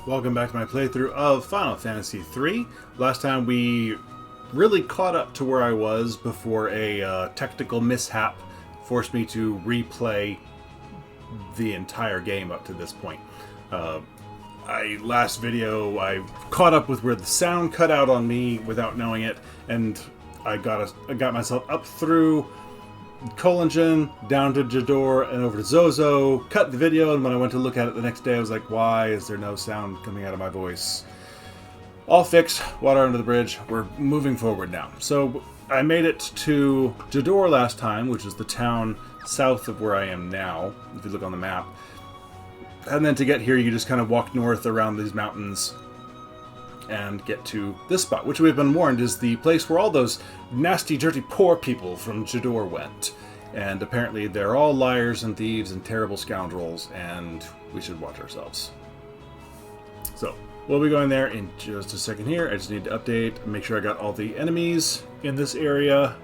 Welcome back to my playthrough of Final Fantasy III. Last time we really caught up to where I was before a technical mishap forced me to replay the entire game up to this point. Last video I caught up with where the sound cut out on me without knowing it, and I got myself up through Kolingen, down to Jador, and over to Zozo, cut the video, and when I went to look at it the next day, I was like, why is there no sound coming out of my voice? All fixed, water under the bridge, we're moving forward now. So I made it to Jador last time, which is the town south of where I am now, if you look on the map. And then to get here, you just kind of walk north around these mountains and get to this spot, which we've been warned is the place where all those nasty, dirty, poor people from Jador went. And apparently they're all liars and thieves and terrible scoundrels, and we should watch ourselves. So, we'll be going there in just a second here. I just need to update, make sure I got all the enemies in this area.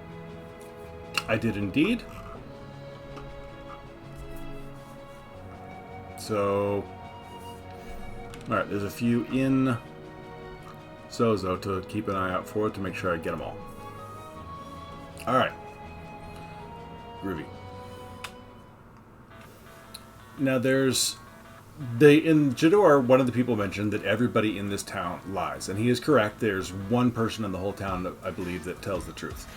I did indeed. So, alright, there's a few in Zozo to keep an eye out for, to make sure I get them all. Alright. Groovy. Now there's... in Jador, one of the people mentioned that everybody in this town lies. And he is correct. There's one person in the whole town, I believe, that tells the truth.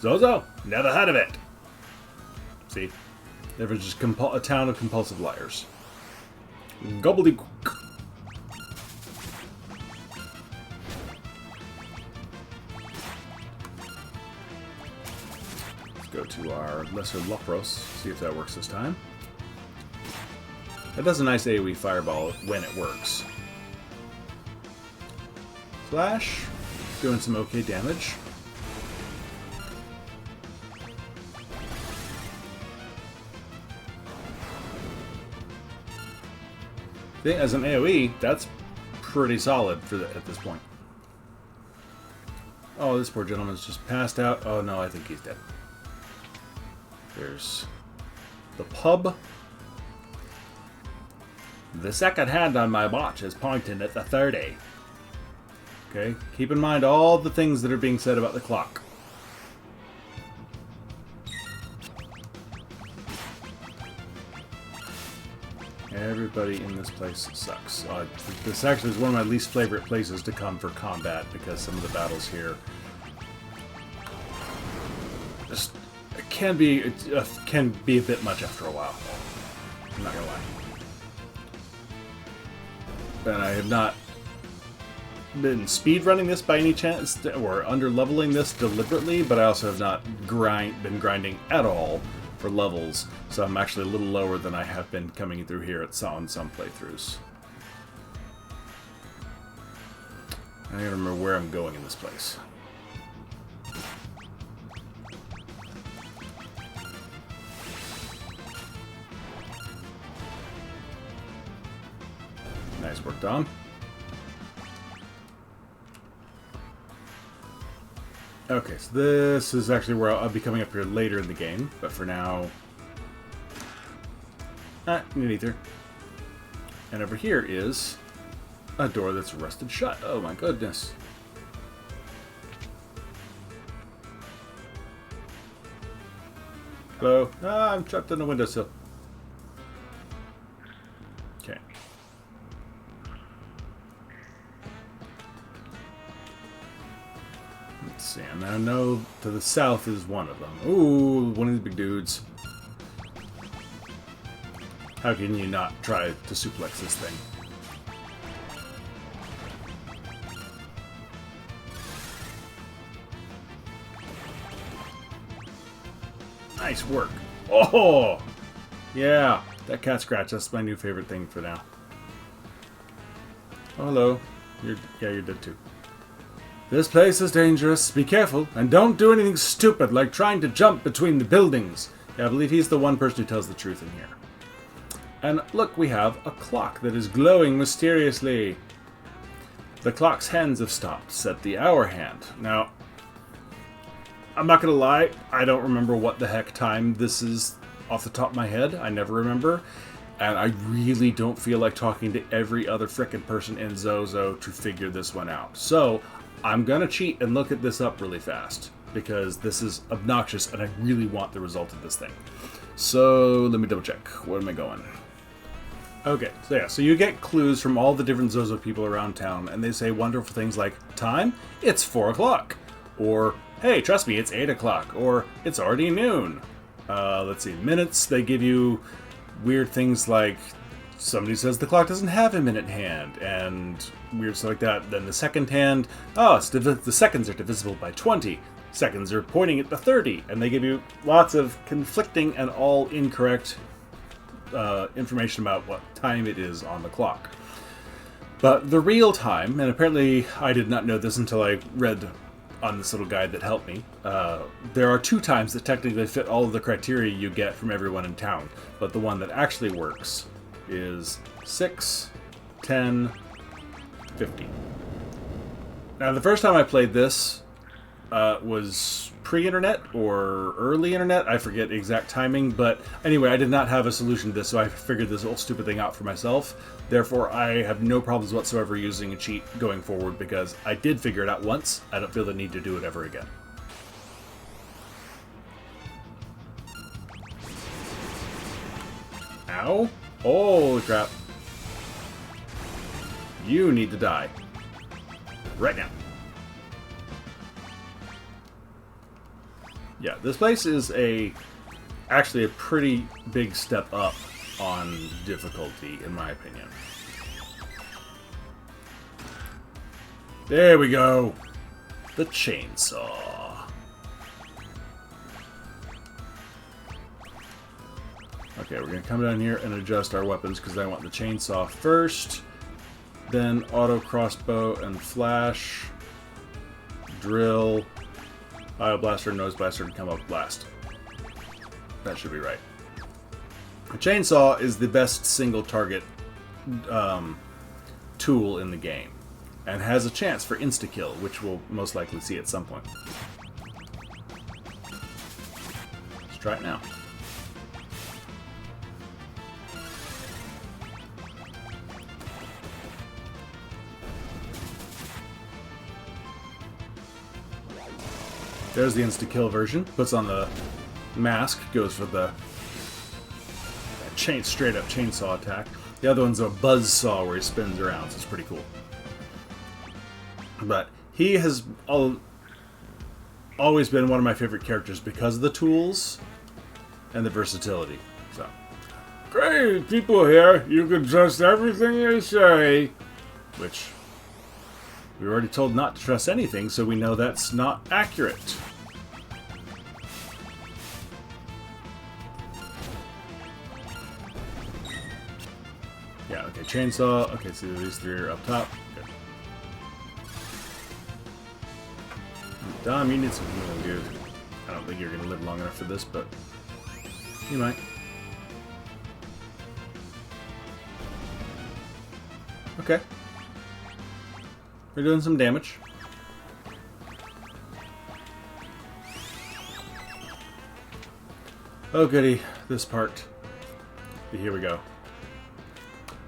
Zozo! Never heard of it! See? There was just a town of compulsive liars. Gobbledygook. Go to our Lesser Lopros, see if that works this time. That does a nice AoE fireball when it works. Flash, doing some okay damage. As an AoE, that's pretty solid for at this point. Oh, this poor gentleman's just passed out. Oh no, I think he's dead. There's the pub. The second hand on my watch is pointing at the 30. Okay, keep in mind all the things that are being said about the clock. Everybody in this place sucks. This actually is one of my least favorite places to come for combat because some of the battles here just can be a bit much after a while. I'm not gonna lie. And I have not been speedrunning this by any chance, or under-leveling this deliberately, but I also have not been grinding at all for levels, so I'm actually a little lower than I have been coming through here on some playthroughs. I don't remember where I'm going in this place. Nice work, Dom. Okay, so this is actually where I'll be coming up here later in the game, but for now... neither. And over here is a door that's rusted shut. Oh my goodness. Hello? Ah, I'm trapped on the windowsill. Okay. Let's see, and I know to the south is one of them. Ooh, one of these big dudes. How can you not try to suplex this thing? Nice work. Oh! Yeah, that cat scratch, that's my new favorite thing for now. Oh, hello. You're dead too. This place is dangerous. Be careful, and don't do anything stupid like trying to jump between the buildings. Yeah, I believe he's the one person who tells the truth in here. And look, we have a clock that is glowing mysteriously. The clock's hands have stopped, said the hour hand. Now, I'm not gonna lie, I don't remember what the heck time this is off the top of my head. I never remember. And I really don't feel like talking to every other frickin' person in Zozo to figure this one out. So, I'm gonna cheat and look at this up really fast, because this is obnoxious and I really want the result of this thing. So, let me double check. Where am I going? Okay, so yeah, so you get clues from all the different Zozo people around town, and they say wonderful things like, time? It's 4 o'clock. Or, hey, trust me, it's 8 o'clock. Or, it's already noon. Let's see, minutes, they give you weird things like somebody says the clock doesn't have a minute hand, and weird stuff like that. Then the second hand, the seconds are divisible by 20. Seconds are pointing at the 30, and they give you lots of conflicting and all incorrect information about what time it is on the clock. But the real time, and apparently I did not know this until I read on this little guide that helped me, there are 2 times that technically fit all of the criteria you get from everyone in town, but the one that actually works is 6, 10, 50. Now, the first time I played this was pre-internet or early internet, I forget exact timing, but anyway, I did not have a solution to this, so I figured this whole stupid thing out for myself. Therefore, I have no problems whatsoever using a cheat going forward, because I did figure it out once. I don't feel the need to do it ever again. Ow. Holy crap. You need to die. Right now. Yeah, this place is actually a pretty big step up on difficulty, in my opinion. There we go. The chainsaw. Okay, we're going to come down here and adjust our weapons, because I want the chainsaw first. Then auto crossbow and flash. Drill. Bio blaster, nose blaster, and come up last. That should be right. A chainsaw is the best single target tool in the game, and has a chance for insta-kill, which we'll most likely see at some point. Let's try it now. There's the insta-kill version. Puts on the mask, goes for the straight-up chainsaw attack. The other one's a buzz saw where he spins around, so it's pretty cool. But he has always been one of my favorite characters because of the tools and the versatility. So, great people here, you can trust everything they say. Which, we were already told not to trust anything, so we know that's not accurate. Yeah, okay, chainsaw. Okay, so these 3 are up top. Good. Dom, you need some healing, dude. I don't think you're going to live long enough for this, but you might. Okay. We're doing some damage. Oh goody, this part. Here we go.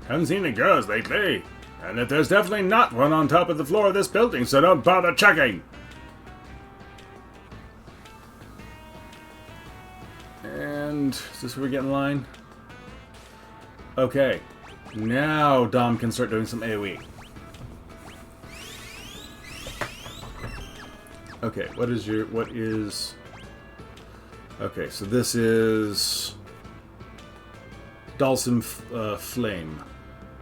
Haven't seen any girls lately, and that there's definitely not one on top of the floor of this building, so don't bother checking. And is this where we get in line? Okay, now Dom can start doing some AoE. Okay, what is... Okay, so this is... Dalsim Flame.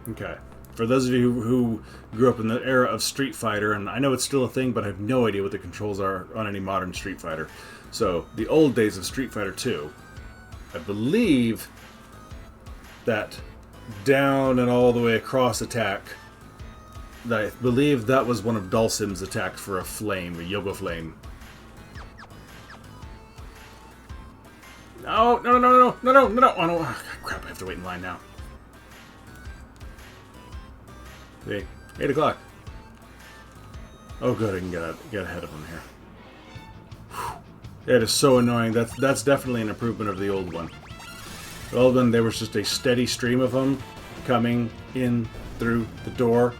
Okay. For those of you who grew up in the era of Street Fighter, and I know it's still a thing, but I have no idea what the controls are on any modern Street Fighter. So, the old days of Street Fighter 2, I believe that down and all the way across attack, I believe that was one of Dalsim's attacks for a flame, a Yoga Flame. No, no, no, no, no, no, no, no, oh, no. Oh, crap, I have to wait in line now. See, 8 o'clock. Oh good, I can get ahead of him here. Whew. It is so annoying. That's definitely an improvement of the old one. Well, then there was just a steady stream of them coming in through the door,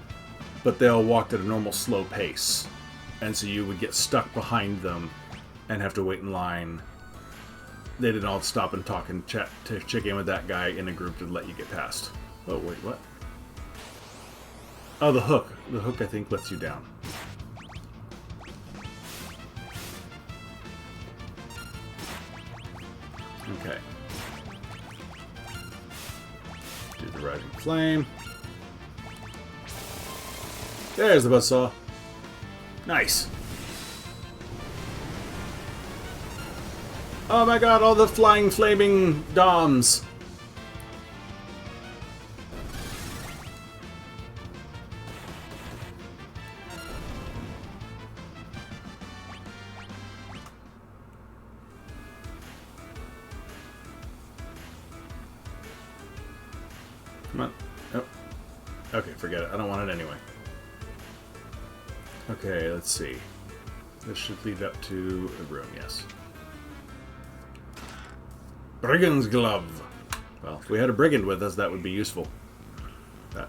but they all walked at a normal slow pace. And so you would get stuck behind them and have to wait in line. They didn't all stop and talk and chat to check in with that guy in a group to let you get past. Oh, wait, what? Oh, the hook. The hook, I think, lets you down. Okay. Do the rising flame. There's the buzzsaw. Nice. Oh my god, all the flying, flaming DOMs. Come on. Oh. Okay, forget it. I don't want it anyway. Okay, let's see. This should lead up to a room, yes. Brigand's glove. Well, if we had a brigand with us, that would be useful.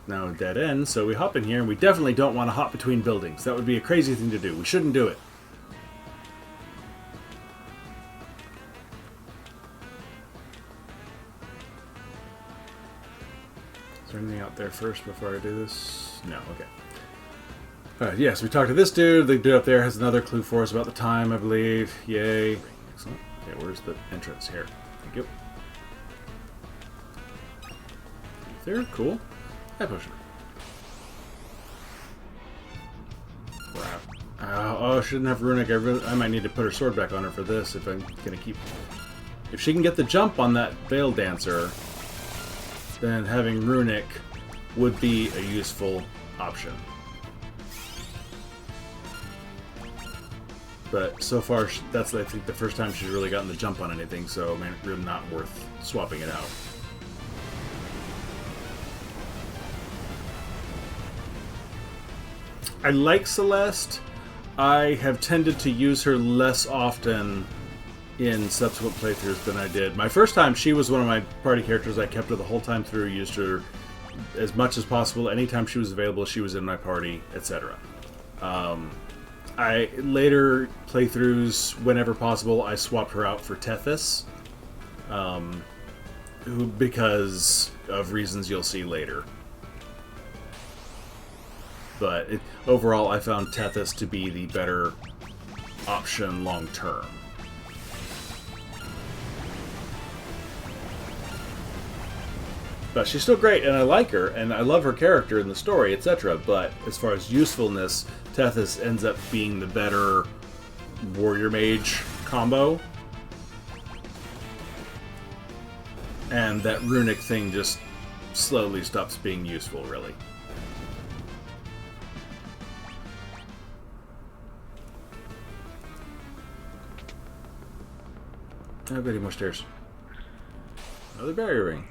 Now a dead end, so we hop in here, and we definitely don't want to hop between buildings. That would be a crazy thing to do. We shouldn't do it. Is there anything out there first before I do this? No, okay. Yes, we talked to this dude. The dude up there has another clue for us about the time, I believe. Yay. Excellent. Okay, where's the entrance here? Thank you. There, cool. High potion. Crap. Oh, I shouldn't have Runic. I might need to put her sword back on her for this if I'm gonna keep... If she can get the jump on that Veil Dancer, then having Runic would be a useful option. But so far, that's, I think, the first time she's really gotten the jump on anything, so really not worth swapping it out. I like Celeste. I have tended to use her less often in subsequent playthroughs than I did. My first time, she was one of my party characters. I kept her the whole time through, used her as much as possible. Anytime she was available, she was in my party, etc. I later playthroughs, whenever possible, I swapped her out for Tethys, because of reasons you'll see later. But overall, I found Tethys to be the better option long term. But she's still great, and I like her, and I love her character in the story, etc. But as far as usefulness, Tethys ends up being the better warrior mage combo. And that runic thing just slowly stops being useful, really. I've got any more stairs. Another barrier ring.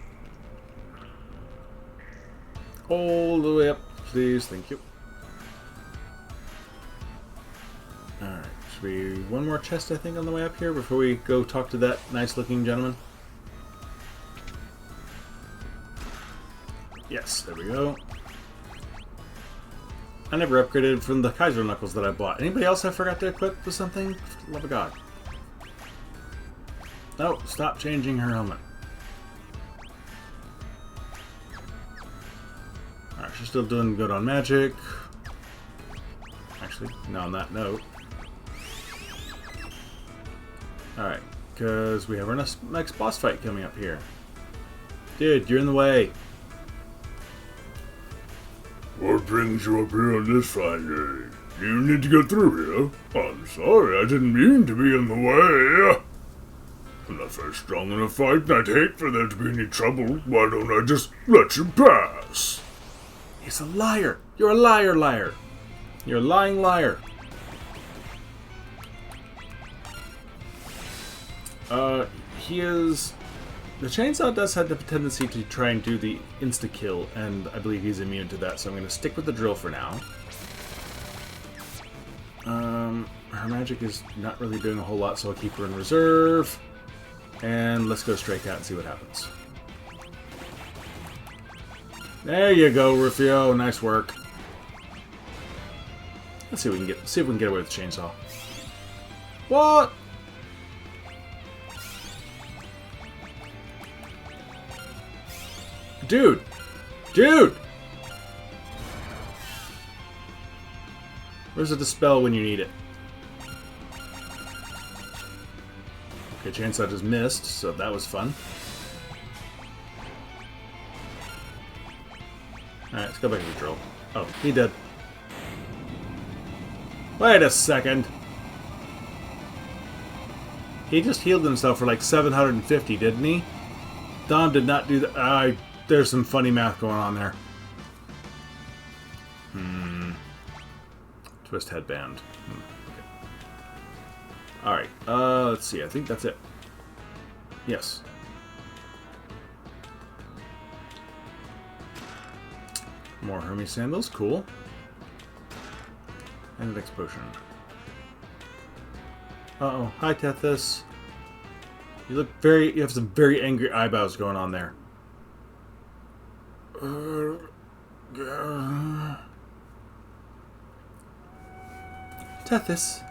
All the way up, please. Thank you. Alright, should we... One more chest, I think, on the way up here before we go talk to that nice-looking gentleman? Yes, there we go. I never upgraded from the Kaiser Knuckles that I bought. Anybody else I forgot to equip with something? For the love of God. No, stop changing her helmet. Alright, she's still doing good on magic. Actually, no, on that note. Alright, because we have our next boss fight coming up here. Dude, you're in the way. What brings you up here on this fine day? You need to get through here. I'm sorry, I didn't mean to be in the way. I'm not very strong in a fight, and I'd hate for there to be any trouble. Why don't I just let you pass? He's a liar. You're a liar, liar. You're a lying liar. He is... The chainsaw does have the tendency to try and do the insta-kill, and I believe he's immune to that, so I'm going to stick with the drill for now. Her magic is not really doing a whole lot, so I'll keep her in reserve. And let's go straight out and see what happens. There you go, Rufio. Nice work. Let's see if we can get away with the chainsaw. What? Dude! Dude! Where's the dispel when you need it? Okay, chainsaw just missed, so that was fun. Alright, let's go back to the drill. Oh, he did. Wait a second. He just healed himself for like 750, didn't he? Dom did not do that. There's some funny math going on there. Twist headband. Okay. Alright, let's see. I think that's it. Yes. More Hermes sandals. Cool. And an next potion. Uh-oh. Hi, Tethys. You have some very angry eyebrows going on there. Tethys.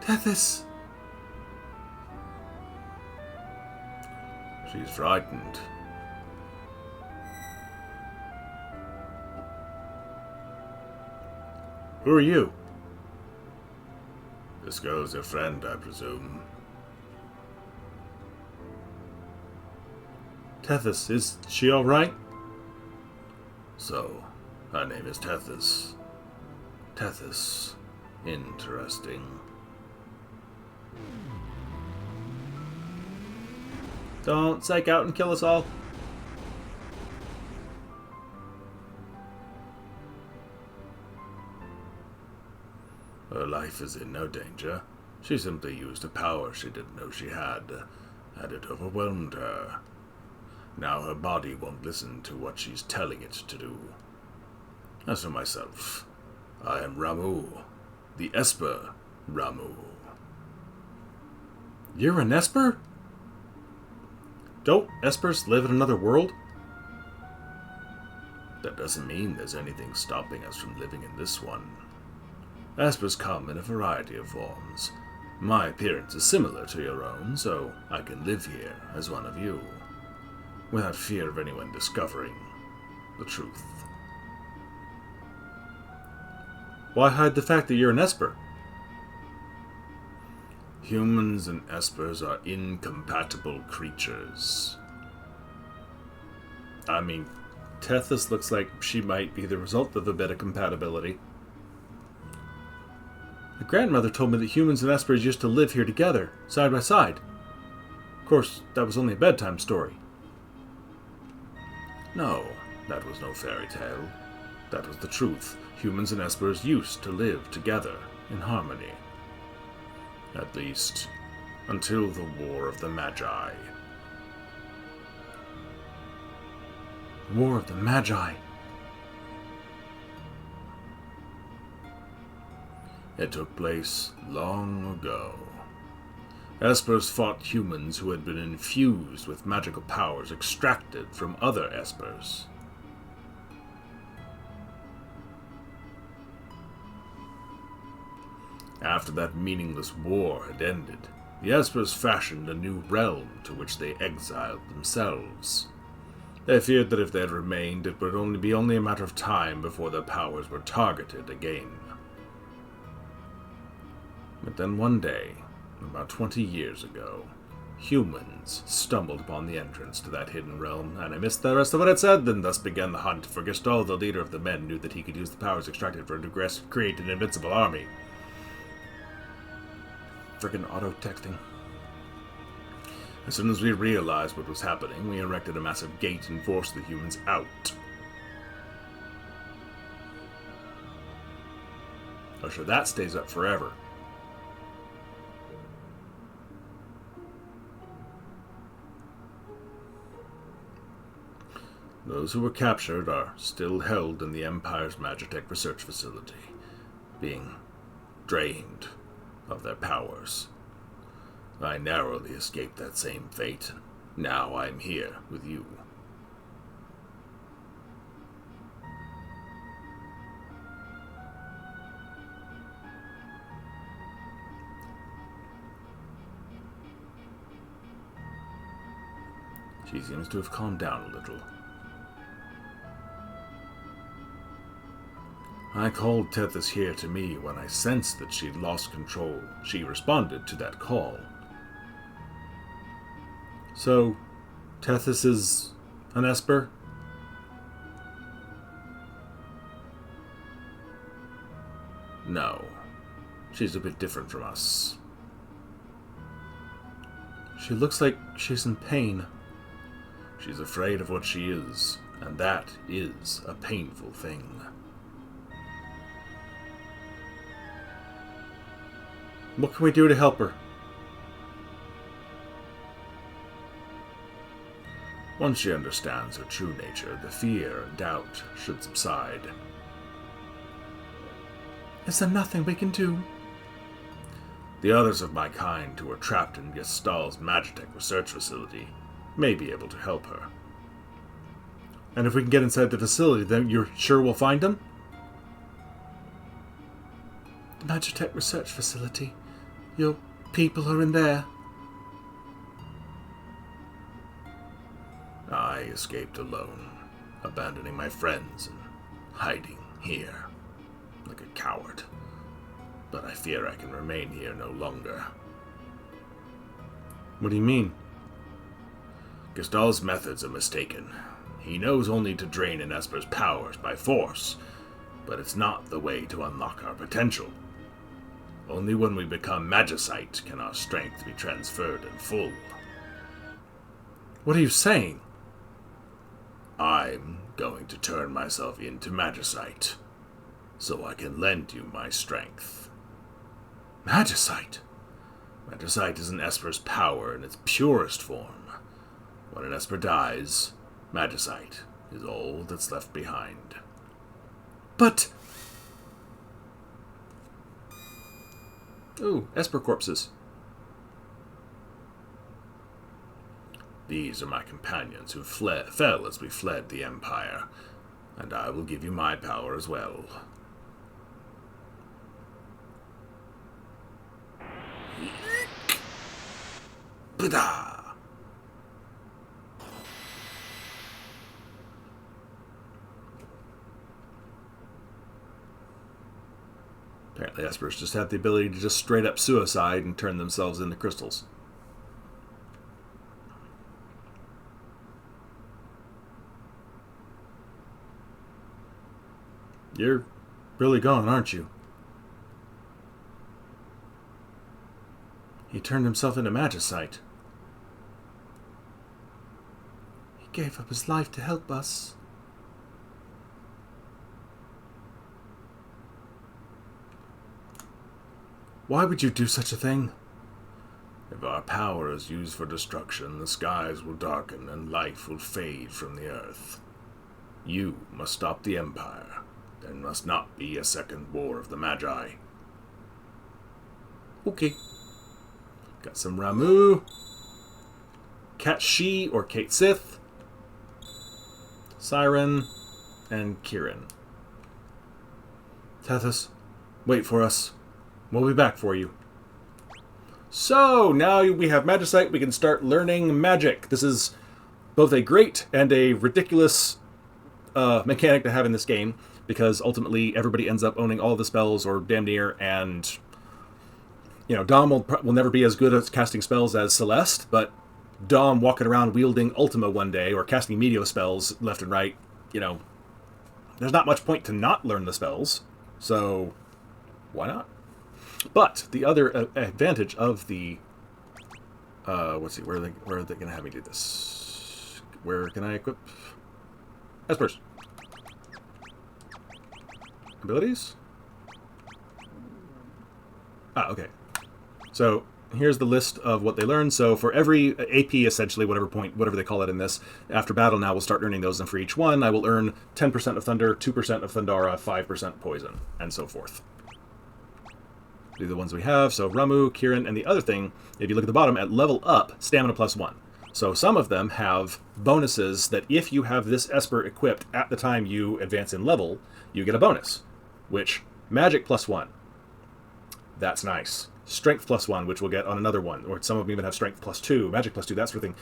Tethys. She's frightened. Who are you? This girl's your friend, I presume. Tethys, is she alright? So, her name is Tethys. Tethys. Interesting. Don't psych out and kill us all. Her life is in no danger. She simply used a power she didn't know she had, and it overwhelmed her. Now her body won't listen to what she's telling it to do. As for myself, I am Ramu, the Esper Ramu. You're an Esper? Don't Espers live in another world? That doesn't mean there's anything stopping us from living in this one. Espers come in a variety of forms. My appearance is similar to your own, so I can live here as one of you, without fear of anyone discovering the truth. Why hide the fact that you're an Esper? Humans and Espers are incompatible creatures. I mean, Tethys looks like she might be the result of a bit of compatibility. My grandmother told me that humans and Espers used to live here together, side by side. Of course, that was only a bedtime story. No, that was no fairy tale. That was the truth. Humans and Espers used to live together in harmony. At least, until the War of the Magi. War of the Magi. It took place long ago. Espers fought humans who had been infused with magical powers extracted from other Espers. After that meaningless war had ended, the Espers fashioned a new realm to which they exiled themselves. They feared that if they had remained, it would only be a matter of time before their powers were targeted again. But then one day, about 20 years ago, humans stumbled upon the entrance to that hidden realm, and I missed the rest of what it said, and thus began the hunt, for Gestalt, the leader of the men, knew that he could use the powers extracted for to create an invincible army. Frickin' auto-texting. As soon as we realized what was happening, we erected a massive gate and forced the humans out. Oh, sure, that stays up forever. Those who were captured are still held in the Empire's Magitech research facility, being drained of their powers. I narrowly escaped that same fate. Now I'm here with you. She seems to have calmed down a little. I called Tethys here to me when I sensed that she'd lost control. She responded to that call. So, Tethys is an Esper? No. She's a bit different from us. She looks like she's in pain. She's afraid of what she is, and that is a painful thing. What can we do to help her? Once she understands her true nature, the fear and doubt should subside. Is there nothing we can do? The others of my kind who are trapped in Gestal's Magitech research facility may be able to help her. And if we can get inside the facility, then you're sure we'll find them? The Magitech research facility. Your people are in there. I escaped alone, abandoning my friends and hiding here, like a coward. But I fear I can remain here no longer. What do you mean? Gestal's methods are mistaken. He knows only to drain an Esper's powers by force, but it's not the way to unlock our potential. Only when we become Magicite can our strength be transferred in full. What are you saying? I'm going to turn myself into Magicite, so I can lend you my strength. Magicite? Magicite is an Esper's power in its purest form. When an Esper dies, Magicite is all that's left behind. But... Ooh, Esper corpses. These are my companions who fell as we fled the Empire, and I will give you my power as well. Bada! Apparently Espers just have the ability to just straight up suicide and turn themselves into crystals. You're really gone, aren't you? He turned himself into Magicite. He gave up his life to help us. Why would you do such a thing? If our power is used for destruction, the skies will darken and life will fade from the earth. You must stop the Empire. There must not be a second War of the Magi. Okay. Got some Ramu. Kat Shi or Kate Sith. Siren. And Kieran. Tethys, wait for us. We'll be back for you. So, now we have Magicite, we can start learning magic. This is both a great and a ridiculous mechanic to have in this game, because ultimately everybody ends up owning all the spells, or damn near, and, you know, Dom will never be as good at casting spells as Celeste, but Dom walking around wielding Ultima one day, or casting Meteor spells left and right, you know, there's not much point to not learn the spells, so why not? But the other advantage of the let's see, where are they going to have me do this? Where can I equip Espers? Abilities? Okay. So here's the list of what they learn. So for every AP, essentially, whatever they call it in this, after battle now we'll start earning those, and for each one I will earn 10% of Thunder, 2% of Thundara, 5% Poison, and so forth. These are the ones we have. So Ramu, Kieran, and the other thing, if you look at the bottom, at level up, stamina +1. So some of them have bonuses that if you have this Esper equipped at the time you advance in level, you get a bonus, which magic +1. That's nice. Strength +1, which we'll get on another one, or some of them even have strength +2, magic +2, that sort of thing.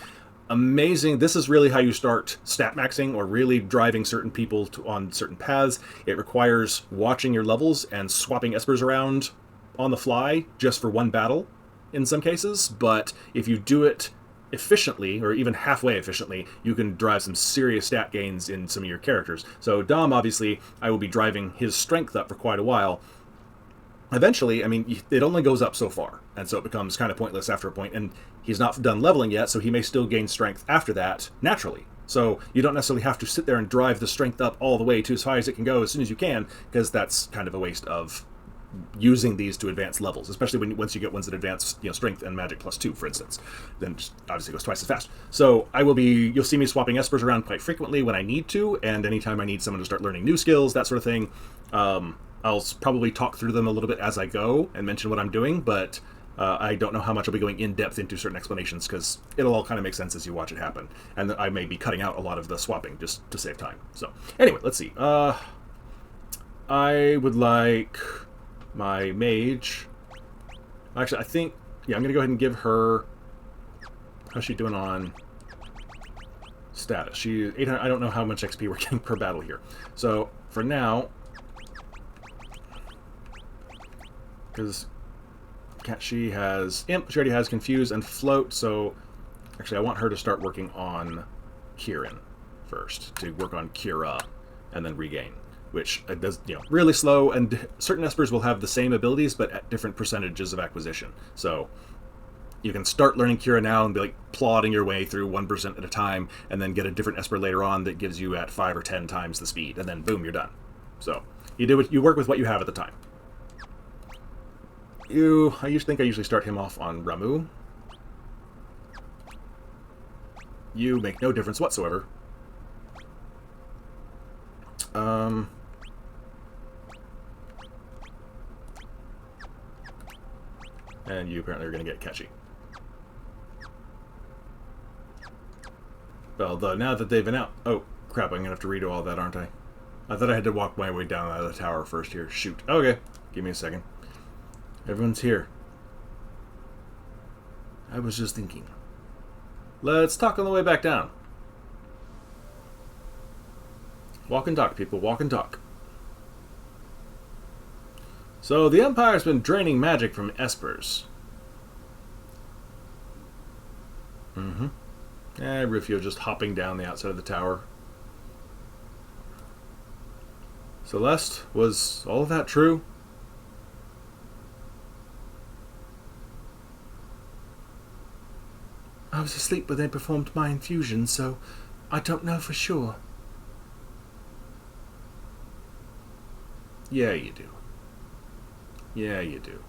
amazing. This is really how you start stat maxing or really driving certain people on certain paths. It requires watching your levels and swapping espers around on the fly just for one battle in some cases, but if you do it efficiently, or even halfway efficiently, you can drive some serious stat gains in some of your characters. So Dom, obviously, I will be driving his strength up for quite a while. Eventually, I mean, it only goes up so far, and so it becomes kind of pointless after a point, and he's not done leveling yet, so he may still gain strength after that, naturally. So you don't necessarily have to sit there and drive the strength up all the way to as high as it can go as soon as you can, because that's kind of a waste of using these to advance levels, especially once you get ones that advance, strength and magic +2, for instance. Then just obviously goes twice as fast. So you'll see me swapping espers around quite frequently when I need to, and anytime I need someone to start learning new skills, that sort of thing. I'll probably talk through them a little bit as I go and mention what I'm doing, but I don't know how much I'll be going in depth into certain explanations, because it'll all kind of make sense as you watch it happen, and I may be cutting out a lot of the swapping just to save time. So anyway, let's see. I would like my mage. Actually, I think, yeah, I'm going to go ahead and give her... How's she doing on status? She 800. I don't know how much XP we're getting per battle here. So for now, because she has Imp, she already has Confuse and Float, so actually I want her to start working on Kieran first, to work on Kira, and then Regain, which does, really slow, and certain espers will have the same abilities, but at different percentages of acquisition. So you can start learning Kira now and be like plodding your way through 1% at a time, and then get a different esper later on that gives you at 5 or 10 times the speed, and then boom, you're done. So you work with what you have at the time. I usually start him off on Ramu. You make no difference whatsoever. And you apparently are going to get catchy. Although now that they've been out... Oh, crap, I'm going to have to redo all that, aren't I? I thought I had to walk my way down out of the tower first here. Shoot. Okay, give me a second. Everyone's here. I was just thinking. Let's talk on the way back down. Walk and talk, people. Walk and talk. So, the Empire's been draining magic from espers. Rufio just hopping down the outside of the tower. Celeste, was all of that true? I was asleep when they performed my infusion, so I don't know for sure. Yeah, you do. Yeah, you do.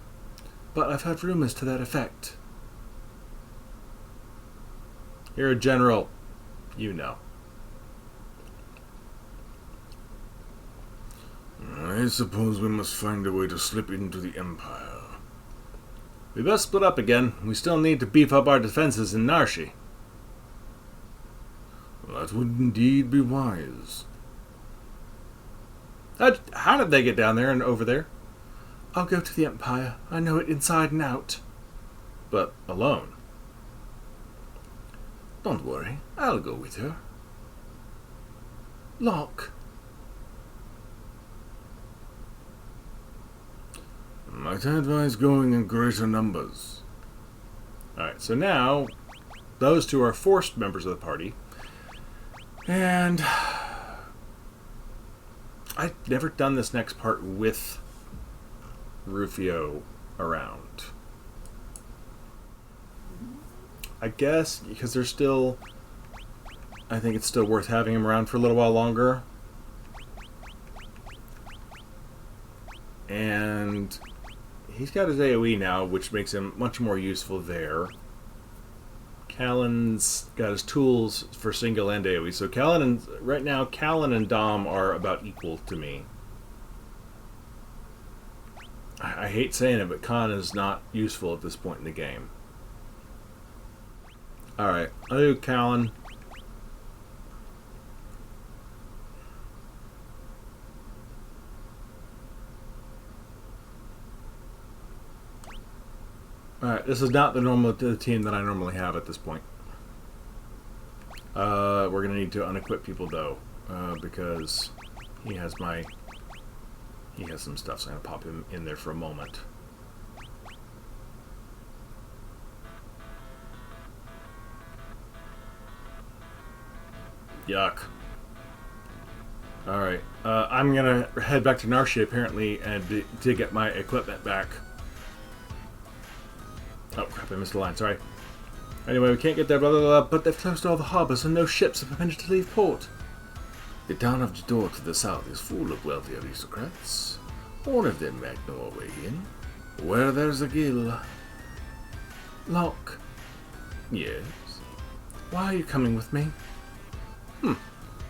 But I've heard rumors to that effect. You're a general. You know. I suppose we must find a way to slip into the Empire. We best split up again. We still need to beef up our defenses in Narshi. That would indeed be wise. How did they get down there and over there? I'll go to the Empire. I know it inside and out. But alone? Don't worry. I'll go with her. Locke. Might I advise going in greater numbers? Alright, so now those two are forced members of the party. And I've never done this next part with Rufio around. I guess because they're still... I think it's still worth having him around for a little while longer. And he's got his AoE now, which makes him much more useful there. Callan's got his tools for single and AoE. So right now, Callan and Dom are about equal to me. I hate saying it, but Khan is not useful at this point in the game. Alright, I'll do Callan. Alright, this is not the team that I normally have at this point. We're gonna need to unequip people though, because he has some stuff, so I'm gonna pop him in there for a moment. Yuck. Alright, I'm gonna head back to Narshi apparently and to get my equipment back. Oh crap, I missed the line, sorry. Anyway, we can't get there, blah blah blah, but they've closed all the harbours and no ships have managed to leave port. The town of Jador to the south is full of wealthy aristocrats. One of them might know a way in. Where there's a gill. Locke, Yes? why are you coming with me?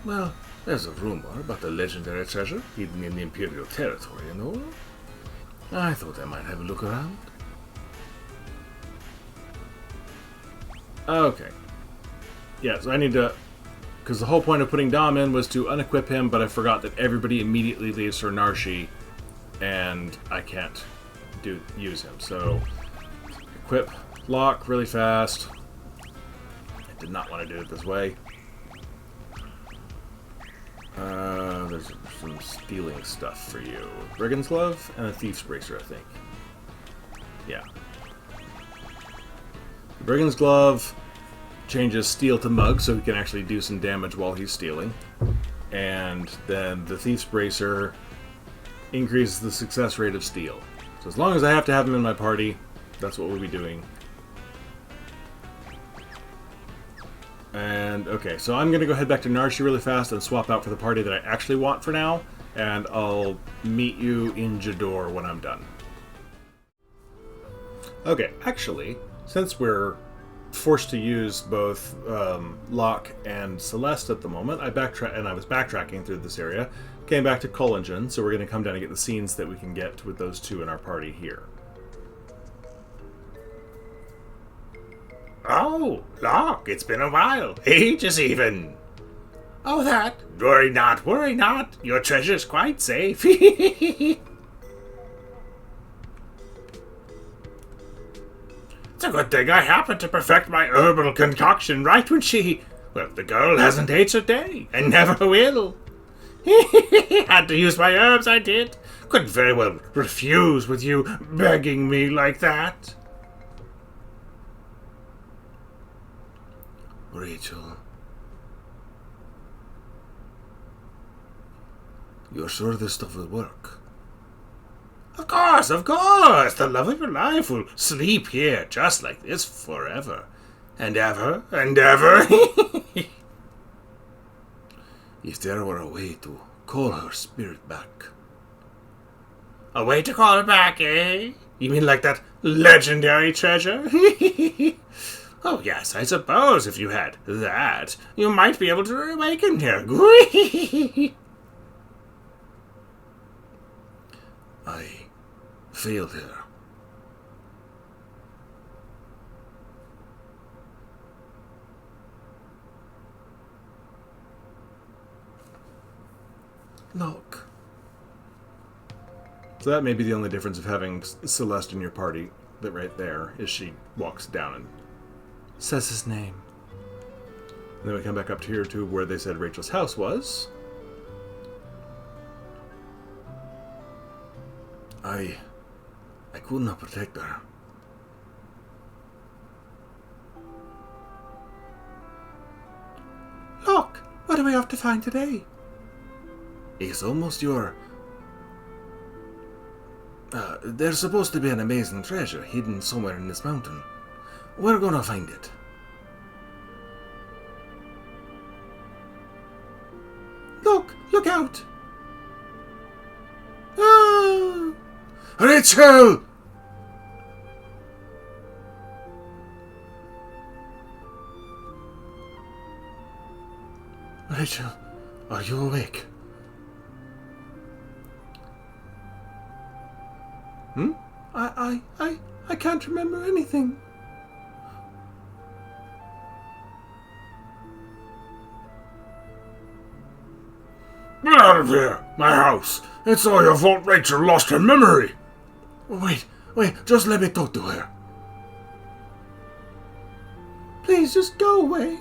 Well, there's a rumor about a legendary treasure hidden in the Imperial territory, you know? I thought I might have a look around. Okay. Yeah, so I need to... Because the whole point of putting Dom in was to unequip him, but I forgot that everybody immediately leaves for Narshi, and I can't use him. So, equip Locke really fast. I did not want to do it this way. There's some stealing stuff for you. Brigand's Glove and a Thief's Bracer, I think. Yeah. The Brigand's Glove changes steal to mug, so he can actually do some damage while he's stealing. And then the Thief's Bracer increases the success rate of steal. So as long as I have to have him in my party, that's what we'll be doing. And, okay, so I'm going to go head back to Narshi really fast and swap out for the party that I actually want for now, and I'll meet you in Jador when I'm done. Okay, actually, since we're forced to use both Locke and Celeste at the moment, I was backtracking through this area, came back to Collingen, so we're going to come down and get the scenes that we can get with those two in our party here. Oh, Locke, it's been a while. Ages even. Oh, that? Worry not, worry not. Your treasure's quite safe. It's a good thing I happened to perfect my herbal concoction right when well, the girl hasn't aged a day, and never will. Had to use my herbs, I did. Couldn't very well refuse with you begging me like that. Rachel, you're sure this stuff will work? Of course, of course. The love of your life will sleep here just like this forever. And ever, and ever. If there were a way to call her spirit back. A way to call her back, eh? You mean like that legendary treasure? Oh, yes, I suppose if you had that, you might be able to awaken her. I failed her. Locke, So that may be the only difference of having Celeste in your party, that right there, is she walks down and says his name. then we come back up to here to where they said Rachel's house was. I could not protect her. Locke, what are we off to find today? It's almost your... there's supposed to be an amazing treasure hidden somewhere in this mountain. We're gonna find it. Look out! Ah! Rachel! Rachel, are you awake? I can't remember anything. Get out of here! My house! It's all your fault Rachel lost her memory! Wait, just let me talk to her. Please, just go away.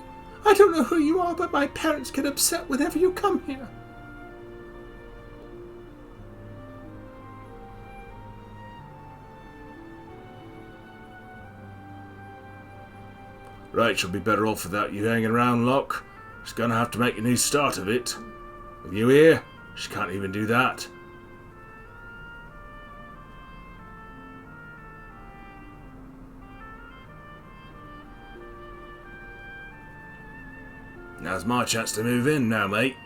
I don't know who you are, but my parents get upset whenever you come here. Right, she'll be better off without you hanging around, Locke. She's gonna have to make a new start of it. With you here, she can't even do that. Now's my chance to move in now, mate.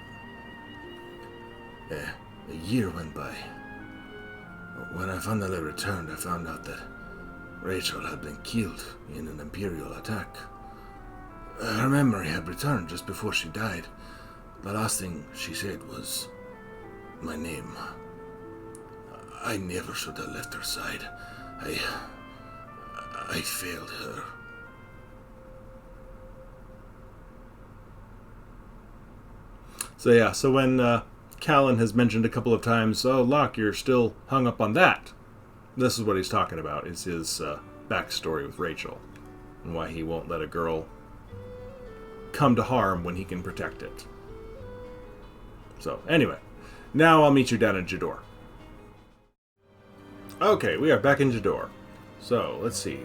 A year went by. When I finally returned, I found out that Rachel had been killed in an Imperial attack. Her memory had returned just before she died. The last thing she said was my name. I never should have left her side. I failed her. So when Callan has mentioned a couple of times, oh, Locke, you're still hung up on that. This is what he's talking about, is his backstory with Rachel. And why he won't let a girl come to harm when he can protect it. So, anyway. Now I'll meet you down in Jador. Okay, we are back in Jador. So, let's see.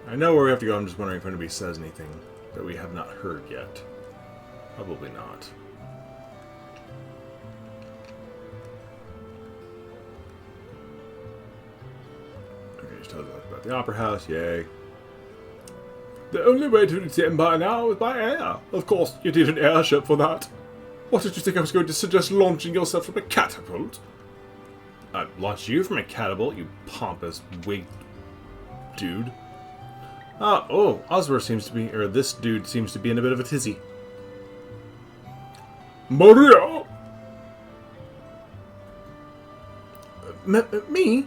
I know where we have to go, I'm just wondering if anybody says anything that we have not heard yet. Probably not. Just tell us about the Opera House, yay. The only way to reach the Empire now is by air. Of course, you need an airship for that. What did you think I was going to suggest launching yourself from a catapult? I launched you from a catapult, you pompous wig dude. Oswer seems to be, or this dude seems to be in a bit of a tizzy. Maria! Me?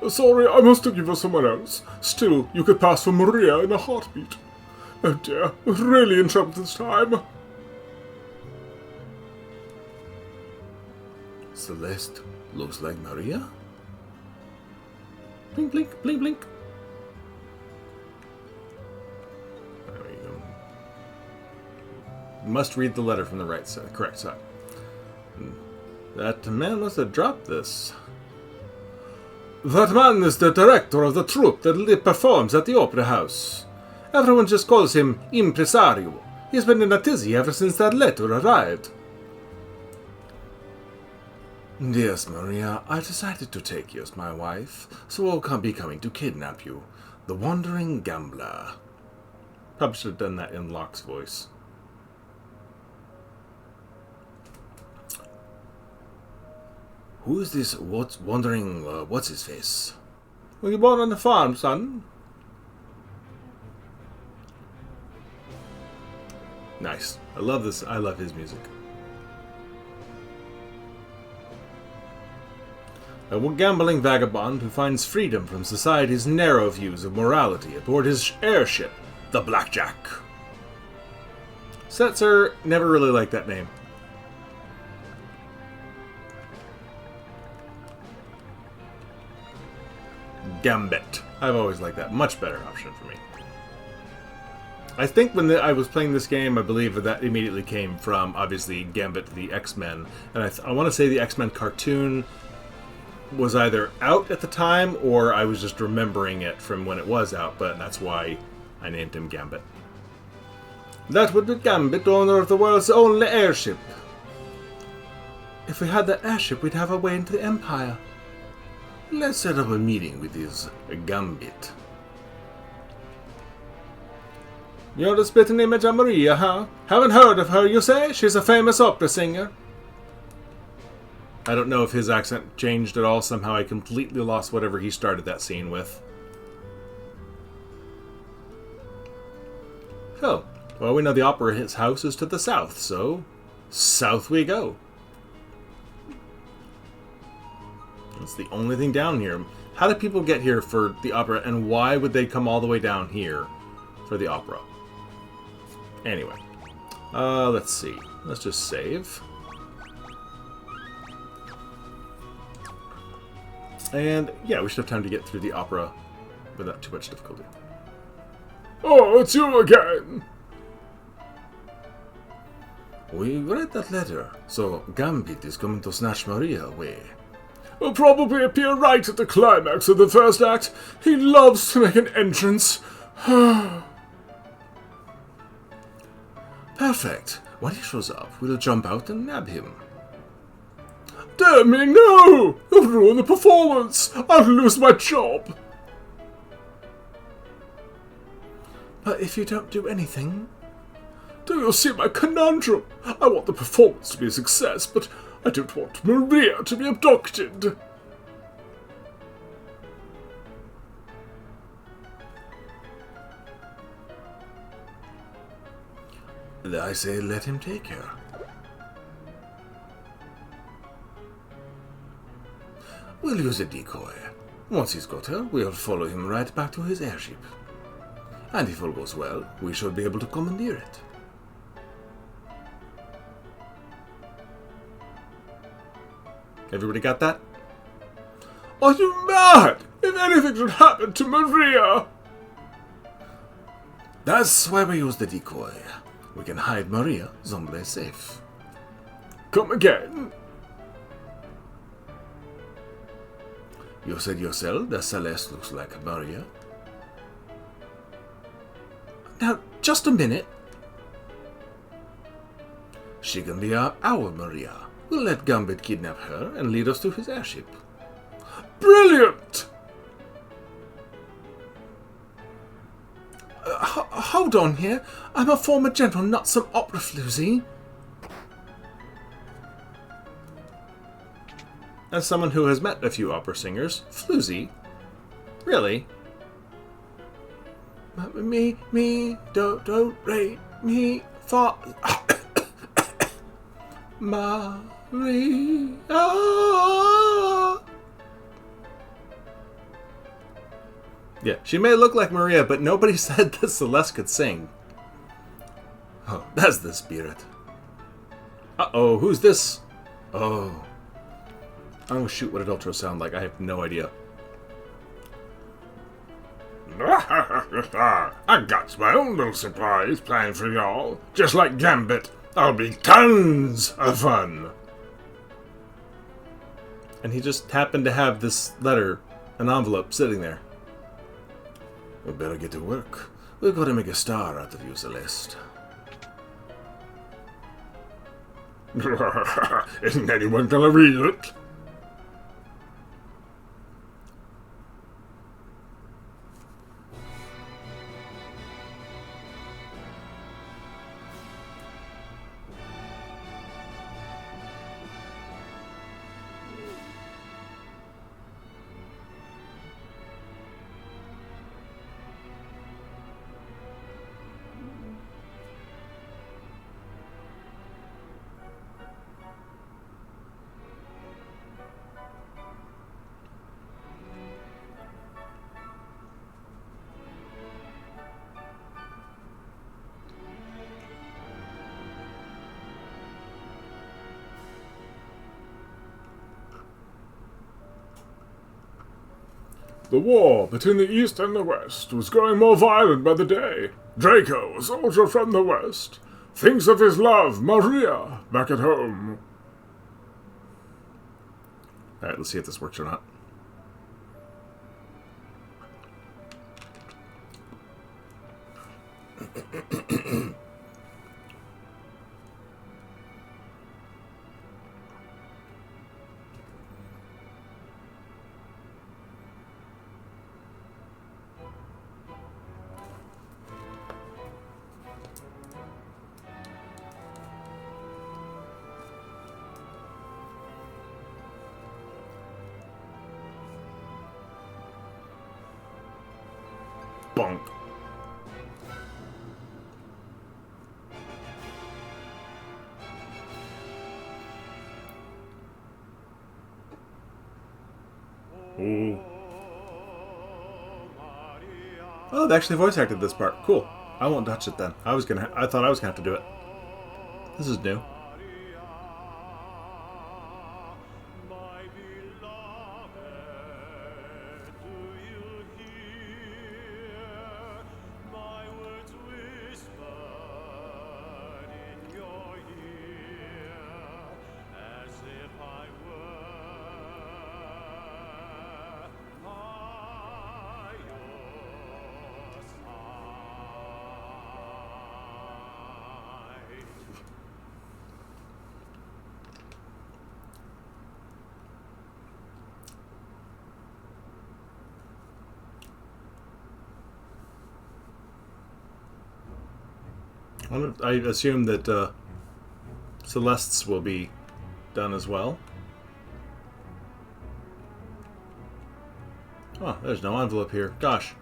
Sorry, I must take you for someone else. Still, you could pass for Maria in a heartbeat. Oh dear, we're really in trouble this time. Celeste looks like Maria? Blink, blink, blink, blink. There we go. Must read the letter from the right side, correct side. That man must have dropped this. That man is the director of the troupe that performs at the Opera House. Everyone just calls him Impresario. He's been in a tizzy ever since that letter arrived. Yes, Maria, I decided to take you as my wife, so I'll be coming to kidnap you. The Wandering Gambler. Probably should have done that in Locke's voice. Who is this wandering, what's-his-face? Were you born on the farm, son? Nice. I love this. I love his music. A gambling vagabond who finds freedom from society's narrow views of morality aboard his airship, the Blackjack. Setzer never really liked that name. Gambit. I've always liked that. Much better option for me. I think when I was playing this game, I believe that immediately came from, obviously, Gambit the X-Men. And I want to say the X-Men cartoon was either out at the time, or I was just remembering it from when it was out, but that's why I named him Gambit. That would be Gambit, owner of the world's only airship. If we had the airship, we'd have a way into the Empire. Let's set up a meeting with this Gambit. You're the spitting image of Maria, huh? Haven't heard of her, you say? She's a famous opera singer. I don't know if his accent changed at all. Somehow I completely lost whatever he started that scene with. Oh, well, we know the opera his house is to the south, so south we go. That's the only thing down here. How did people get here for the opera, and why would they come all the way down here for the opera? Anyway, let's see. Let's just save. And yeah, we should have time to get through the opera without too much difficulty. Oh, it's you again. We read that letter, so Gambit is coming to snatch Maria away. Will probably appear right at the climax of the first act. He loves to make an entrance. Perfect. When he shows up, we'll jump out and nab him. Damn me, no! You'll ruin the performance. I'll lose my job. But if you don't do anything... Do you see my conundrum? I want the performance to be a success, but I don't want Maria to be abducted. I say let him take her. We'll use a decoy. Once he's got her, we'll follow him right back to his airship. And if all goes well, we should be able to commandeer it. Everybody got that? Are you mad? If anything should happen to Maria... That's why we use the decoy. We can hide Maria someplace safe. Come again? You said yourself that Celeste looks like Maria. Now, just a minute. She can be our Maria. We'll let Gambit kidnap her and lead us to his airship. Brilliant! Hold on here. I'm a former general, not some opera floozy. As someone who has met a few opera singers, floozy? Really? Me, do, re, mi, fa, Maria. Yeah, she may look like Maria, but nobody said that Celeste could sing. Oh, that's the spirit. Uh-oh, who's this? Oh. I'm gonna shoot what it ultra sound like. I have no idea. I got my own little surprise planned for y'all. Just like Gambit, I'll be tons of fun. And he just happened to have this letter, an envelope, sitting there. We better get to work. We've got to make a star out of you, Celeste. Isn't anyone gonna read it? The war between the East and the West was growing more violent by the day. Draco, a soldier from the West, thinks of his love, Maria, back at home. Alright, let's see if this works or not. Bonk. Oh, they actually voice acted this part. Cool. I won't touch it then. I thought I was gonna have to do it. This is new. I assume that Celeste's will be done as well. Oh, there's no envelope here. Gosh.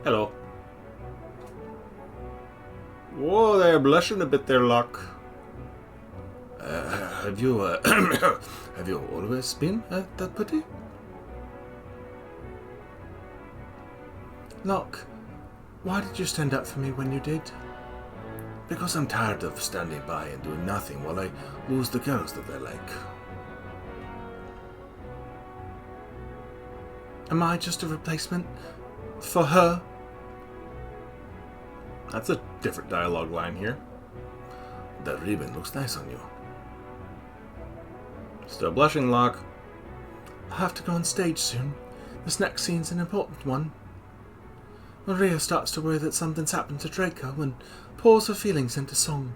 Hello. Whoa there, blushing a bit there, Locke. Have you, have you always been that pretty? Locke, why did you stand up for me when you did? Because I'm tired of standing by and doing nothing while I lose the girls that I like. Am I just a replacement for her? That's a different dialogue line here. That ribbon looks nice on you. Still blushing, Locke. I have to go on stage soon. This next scene's an important one. Maria starts to worry that something's happened to Draco and pours her feelings into song.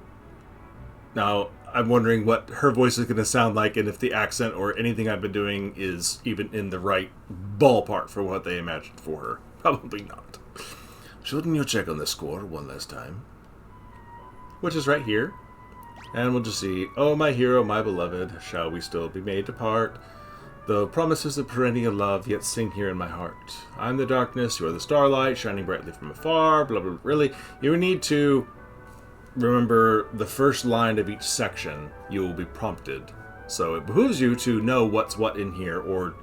Now, I'm wondering what her voice is going to sound like and if the accent or anything I've been doing is even in the right ballpark for what they imagined for her. Probably not. Shouldn't you check on the score one last time? Which is right here. And we'll just see, oh, my hero, my beloved, shall we still be made to part? Though promises of perennial love yet sing here in my heart. I'm the darkness, you are the starlight, shining brightly from afar, blah, blah, blah. Really, you need to remember the first line of each section, you will be prompted. So it behooves you to know what's what in here, or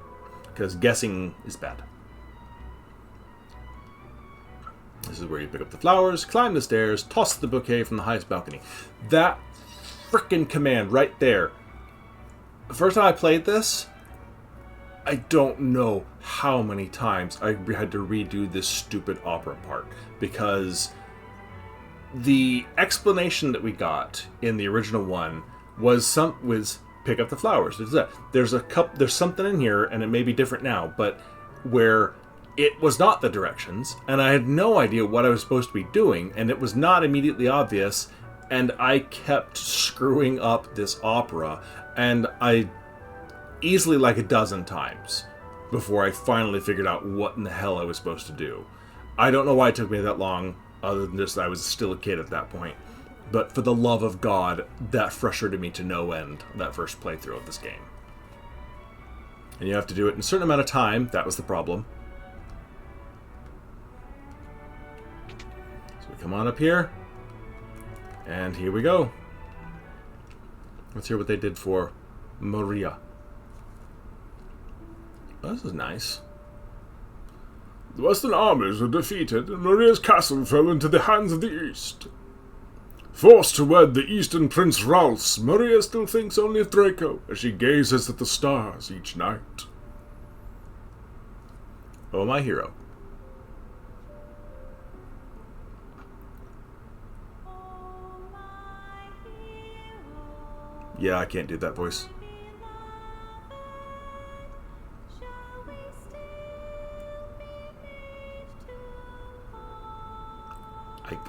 because guessing is bad. This is where you pick up the flowers, climb the stairs, toss the bouquet from the highest balcony. That frickin' command right there. The first time I played this, I don't know how many times I had to redo this stupid opera part, because the explanation that we got in the original one was pick up the flowers. There's something in here, and it may be different now, but where it was not the directions, and I had no idea what I was supposed to be doing, and it was not immediately obvious, and I kept screwing up this opera, and I easily like a dozen times before I finally figured out what in the hell I was supposed to do. I don't know why it took me that long, other than just I was still a kid at that point. But for the love of God, that frustrated me to no end, that first playthrough of this game. And you have to do it in a certain amount of time. That was the problem. So we come on up here. And here we go. Let's hear what they did for Maria. Oh, this is nice. The Western armies were defeated, and Maria's castle fell into the hands of the East. Forced to wed the Eastern Prince Ralph, Maria still thinks only of Draco as she gazes at the stars each night. Oh, my hero. Yeah, I can't do that voice.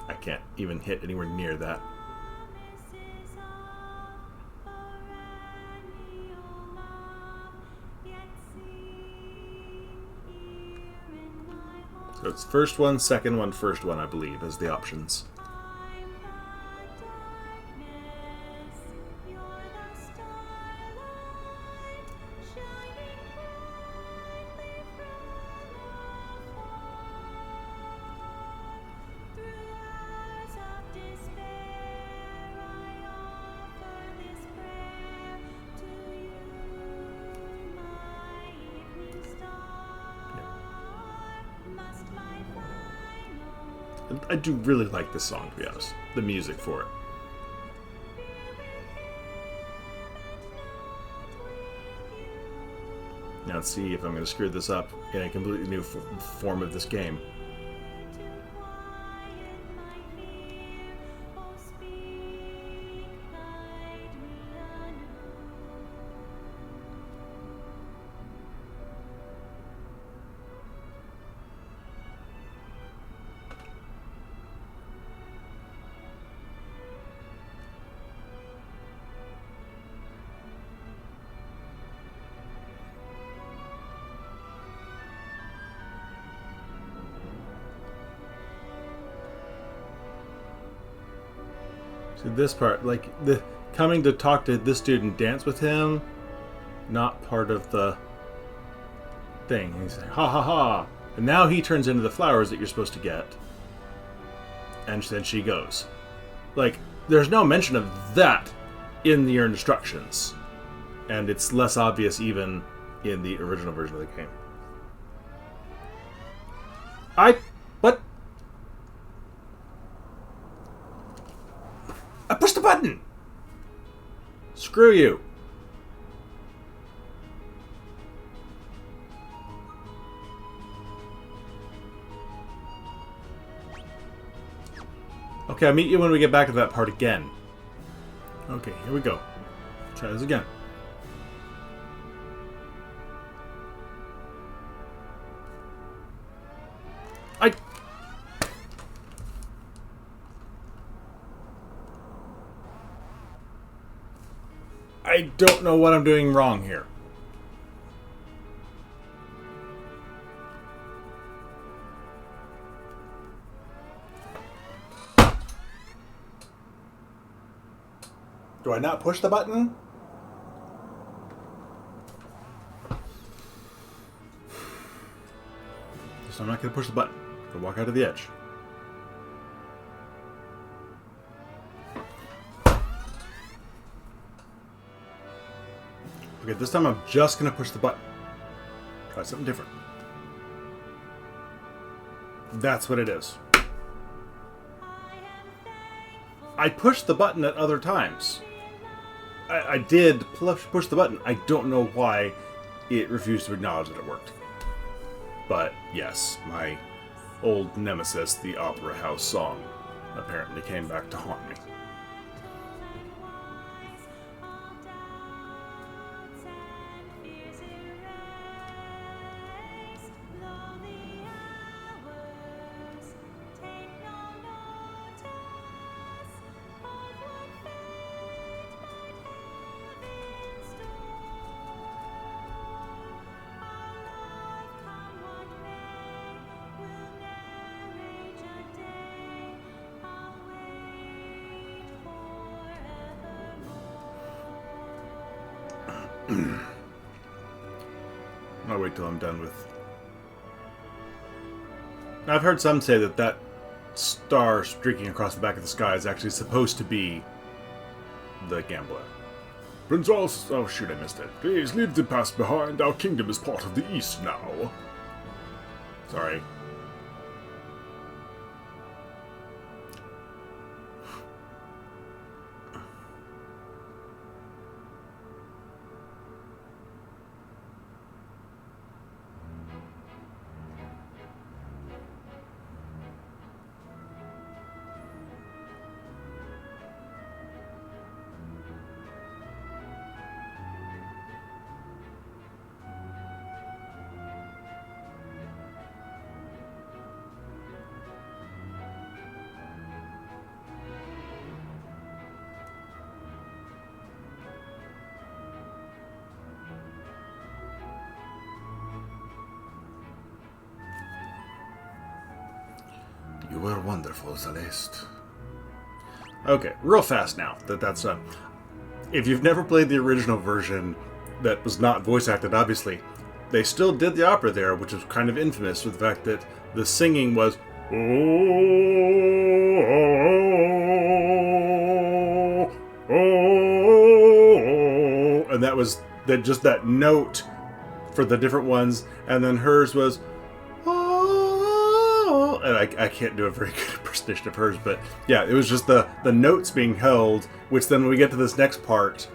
I can't even hit anywhere near that. So it's first one, second one, first one, I believe, as the options. I do really like this song, to be honest. The music for it. Now let's see if I'm going to screw this up in a completely new form of this game. This part, like, the coming to talk to this dude and dance with him, not part of the thing. And he's like, ha ha ha. And now he turns into the flowers that you're supposed to get. And then she goes. Like, there's no mention of that in your instructions. And it's less obvious even in the original version of the game. What? I pushed the button! Screw you. Okay, I'll meet you when we get back to that part again. Okay, here we go. Try this again. I don't know what I'm doing wrong here. Do I not push the button? So I'm not going to push the button. I'm going to walk out of the edge. Okay, this time I'm just going to push the button. Try something different. That's what it is. I pushed the button at other times. I did push the button. I don't know why it refused to acknowledge that it worked. But yes, my old nemesis, the Opera House song, apparently came back to haunt me. I'll wait till I'm done with... I've heard some say that that star streaking across the back of the sky is actually supposed to be the gambler. Prince Als... Oh shoot, I missed it. Please leave the past behind. Our kingdom is part of the East now. Sorry. You were wonderful, Celeste. Okay, real fast now that's done. If you've never played the original version that was not voice acted, obviously, they still did the opera there, which was kind of infamous with the fact that the singing was and that was that just that note for the different ones, and then hers was and I can't do a very good impersonation of hers, but yeah, it was just the notes being held, which then when we get to this next part,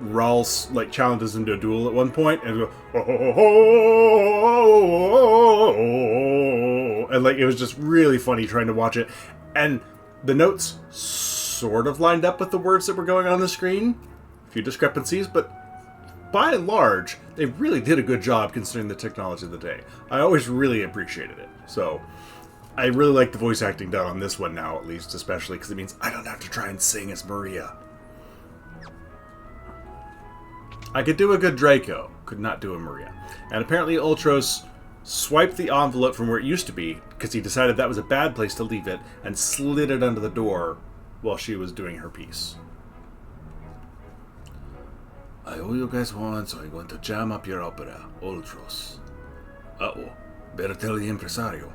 Raul like challenges him to a duel at one point, and go, and like it was just really funny trying to watch it, and the notes sort of lined up with the words that were going on the screen. A few discrepancies, but by and large, they really did a good job considering the technology of the day. I always really appreciated it. So I really like the voice acting done on this one now, at least, especially because it means I don't have to try and sing as Maria. I could do a good Draco, could not do a Maria. And apparently Ultros swiped the envelope from where it used to be, because he decided that was a bad place to leave it, and slid it under the door while she was doing her piece. I owe you guys one, so I'm going to jam up your opera, Ultros. Uh-oh. Better tell the impresario.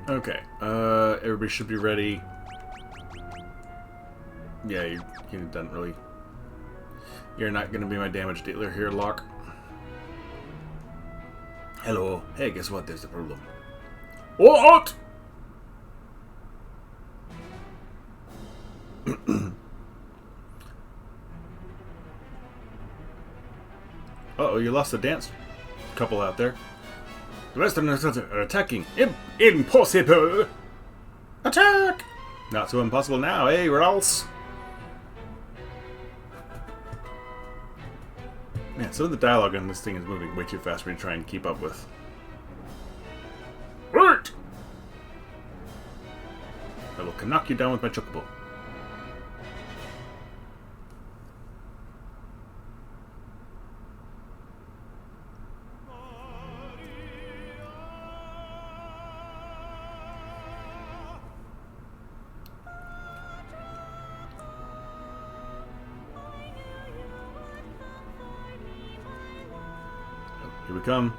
Okay, everybody should be ready. Yeah, you didn't really... You're not going to be my damage dealer here, Locke. Hello. Hey, guess what? There's the problem. What? Uh-oh, you lost the dance couple out there. The Westerners are attacking. Impossible! Attack! Not so impossible now, eh, Ralphs? Man, some of the dialogue on this thing is moving way too fast for me to try and keep up with. Right! I will knock you down with my chocobo. Here we come.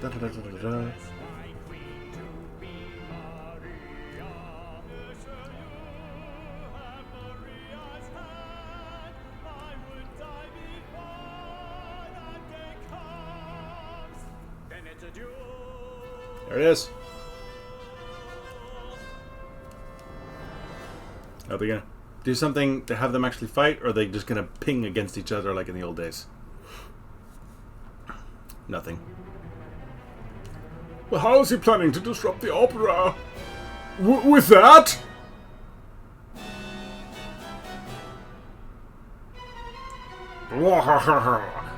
Da, da, da, da, da, da. There it is. Are they gonna do something to have them actually fight, or are they just gonna ping against each other like in the old days? Nothing. Well, how is he planning to disrupt the opera? With that?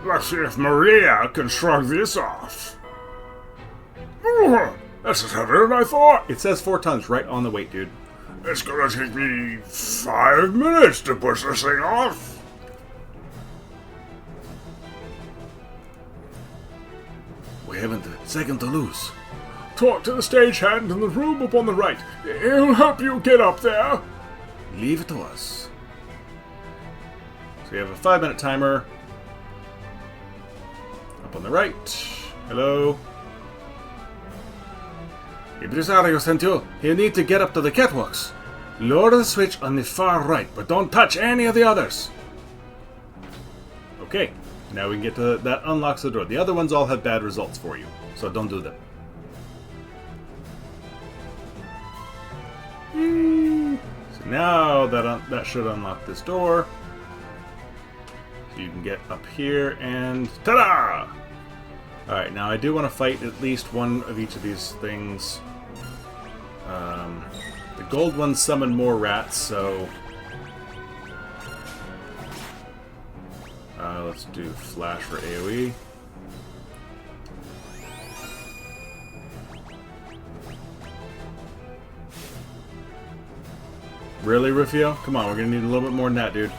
Let's see if Maria can shrug this off. This is heavier than I thought. It says 4 tons right on the weight, dude. It's gonna take me 5 minutes to push this thing off. We haven't a second to lose. Talk to the stagehand in the room up on the right. He'll help you get up there. Leave it to us. So you have a 5-minute timer. Up on the right. Hello. Impresario sent you. You need to get up to the catwalks. Lower the switch on the far right, but don't touch any of the others. Okay, now we can get to that unlocks the door. The other ones all have bad results for you, so don't do them. So now that should unlock this door. So you can get up here and ta-da! Alright, now I do want to fight at least one of each of these things. The gold ones summon more rats, so... let's do flash for AoE. Really, Rufio? Come on, we're gonna need a little bit more than that, dude.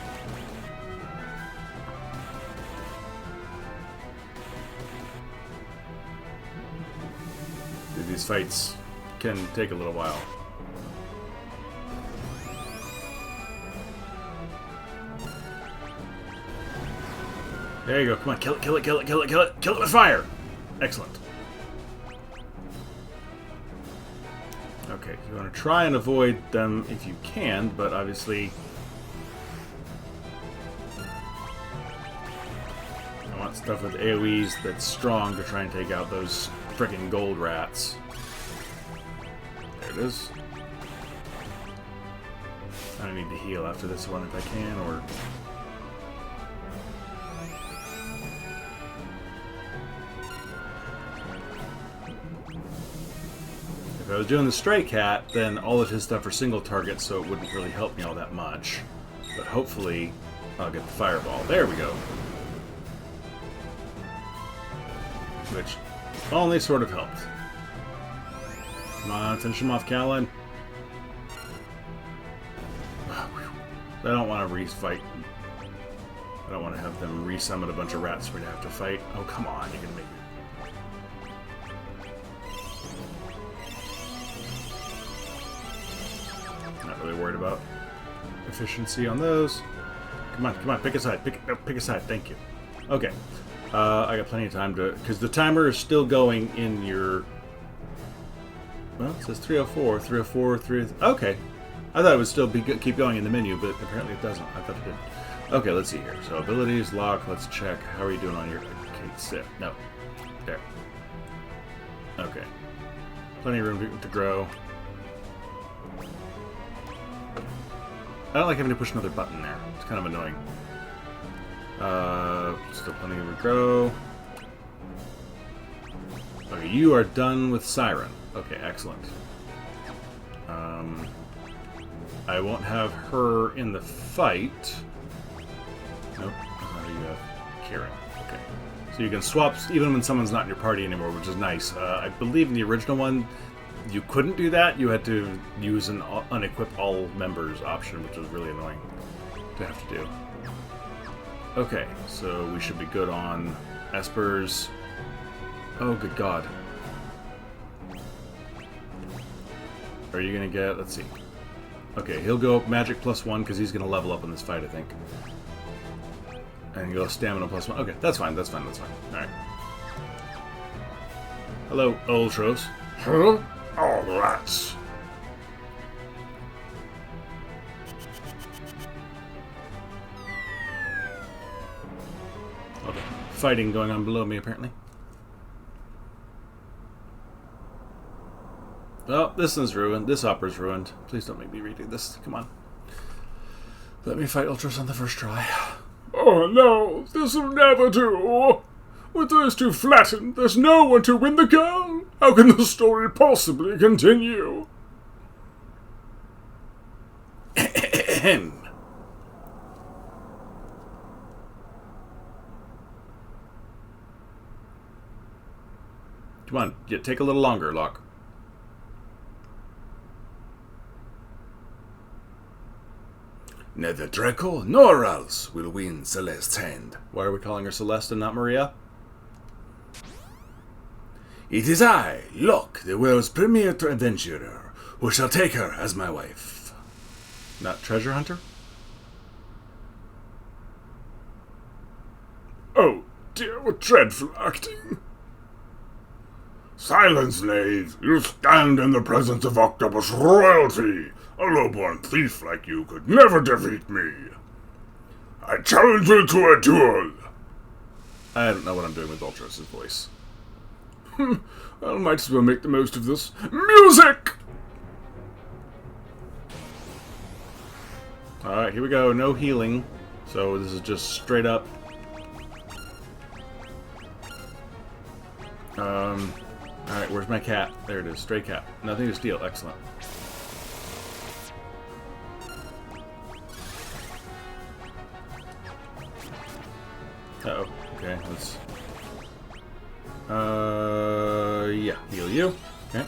Dude, these fights can take a little while. There you go. Come on, kill it, kill it, kill it, kill it, kill it. Kill it with fire! Excellent. Okay, you want to try and avoid them if you can, but obviously... I want stuff with AoEs that's strong to try and take out those frickin' gold rats. There it is. I need to heal after this one if I can, or... If I was doing the Stray Cat, then all of his stuff are single targets, so it wouldn't really help me all that much. But hopefully, I'll get the Fireball. There we go. Which only sort of helped. Come on, finish him off, Callan. I don't want to re-fight. I don't want to have them resummon a bunch of rats for me to have to fight. Oh, come on, you can make it. really worried about efficiency on those. Come on, pick a side. Pick a side. Thank you. Okay. I got plenty of time to... Because the timer is still going in your... Well, it says 304, 304, 3... Okay. I thought it would still keep going in the menu, but apparently it doesn't. I thought it did. Okay, let's see here. So, abilities, lock, let's check. How are you doing on your... Okay, sit. No. There. Okay. Plenty of room to grow. I don't like having to push another button there. It's kind of annoying. Still plenty of room to grow. Okay, you are done with Siren. Okay, excellent. I won't have her in the fight. Nope. You have Kieran. Okay. So you can swap even when someone's not in your party anymore, which is nice. I believe in the original one, you couldn't do that. You had to use an unequip all members option, which was really annoying to have to do. Okay, so we should be good on Esper's. Oh, good God. Are you going to get... Let's see. Okay, he'll go magic +1 because he's going to level up in this fight, I think. And go stamina +1. Okay, that's fine, that's fine, that's fine. Alright. Hello, Ultros. Huh? Oh, rats. Okay. Fighting going on below me, apparently. Oh, this one's ruined. This opera's ruined. Please don't make me redo this. Come on. Let me fight Ultros on the first try. Oh no, this will never do. With those two flattened, there's no one to win the girl. How can the story possibly continue? Come on, take a little longer, Locke. Neither Draco nor Rals will win Celeste's hand. Why are we calling her Celeste and not Maria? It is I, Locke, the world's premier adventurer, who shall take her as my wife. Not Treasure Hunter? Oh dear, what dreadful acting. Silence, knave! You stand in the presence of octopus royalty! A low-born thief like you could never defeat me! I challenge you to a duel! I don't know what I'm doing with Ultros' voice. I might as well make the most of this. Music! Alright, here we go. No healing. So this is just straight up. Alright, where's my cat? There it is. Stray cat. Nothing to steal. Excellent. Uh-oh. Okay, let's... yeah. Heal you. Okay.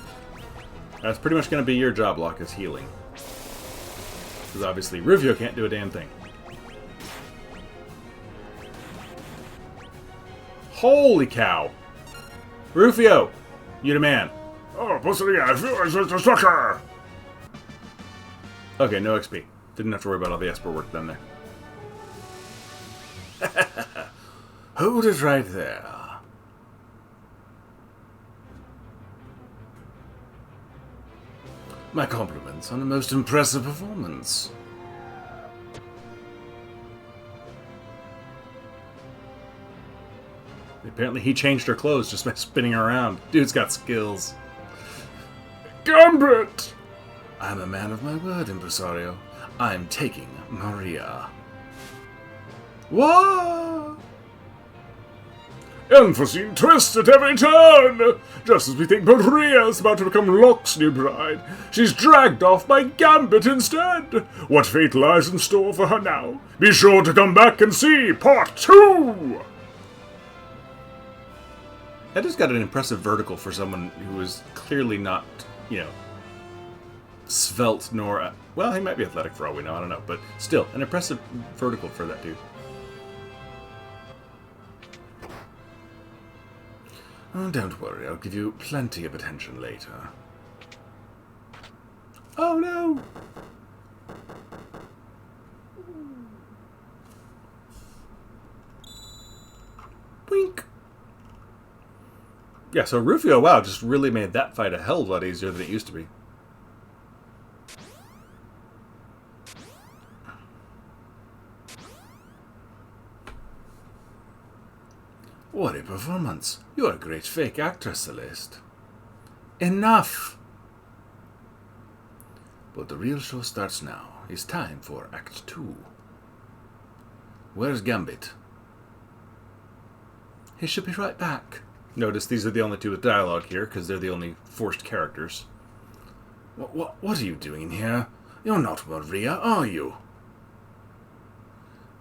That's pretty much going to be your job, Locke, is healing. Because obviously Rufio can't do a damn thing. Holy cow! Rufio! You the man. Oh, pussy, I feel like such a sucker! Okay, no XP. Didn't have to worry about all the Esper work done there. Hold it right there. My compliments on a most impressive performance. Apparently he changed her clothes just by spinning her around. Dude's got skills. Gambit! I'm a man of my word, impresario. I'm taking Maria. What? Unforeseen twist at every turn! Just as we think Maria's about to become Locke's new bride, she's dragged off by Gambit instead! What fate lies in store for her now? Be sure to come back and see Part 2! That just got an impressive vertical for someone who is clearly not, you know, svelte nor... Well, he might be athletic for all we know, I don't know. But still, an impressive vertical for that dude. Oh, don't worry, I'll give you plenty of attention later. Oh, no! Boink. Yeah, so Rufio, wow, just really made that fight a hell of a lot easier than it used to be. What a performance. You're a great fake actress, Celeste. Enough! But the real show starts now. It's time for Act 2. Where's Gambit? He should be right back. Notice these are the only two with dialogue here, because they're the only forced characters. What are you doing here? You're not Maria, are you?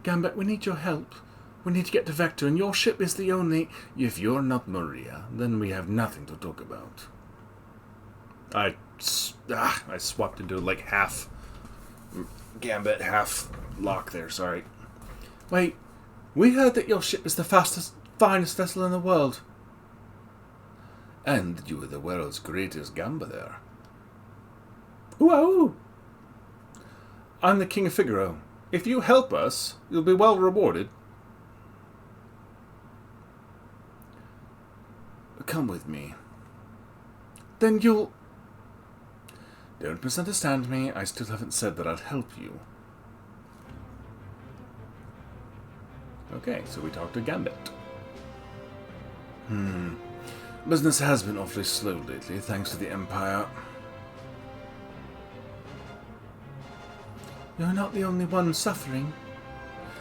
Gambit, we need your help. We need to get to Vector, and your ship is the only... If you're not Maria, then we have nothing to talk about. I swapped into like half Gambit, half Locke there, sorry. Wait, we heard that your ship is the finest vessel in the world. And you were the world's greatest gambler. Ooh! I'm the King of Figaro. If you help us, you'll be well rewarded. Come with me. Then you'll... Don't misunderstand me, I still haven't said that I'd help you. Okay, so we talked to Gambit. Business has been awfully slow lately, thanks to the Empire. You're not the only one suffering.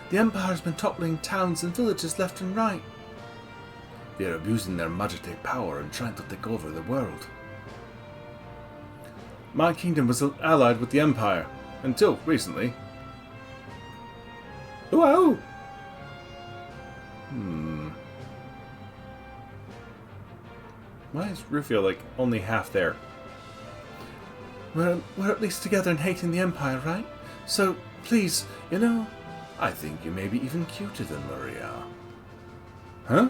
The Empire's been toppling towns and villages left and right. They're abusing their magic power and trying to take over the world. My kingdom was allied with the Empire, until recently. Ooh! Why is Rufio, like, only half there? We're at least together in hating the Empire, right? So, please, I think you may be even cuter than Maria. Huh?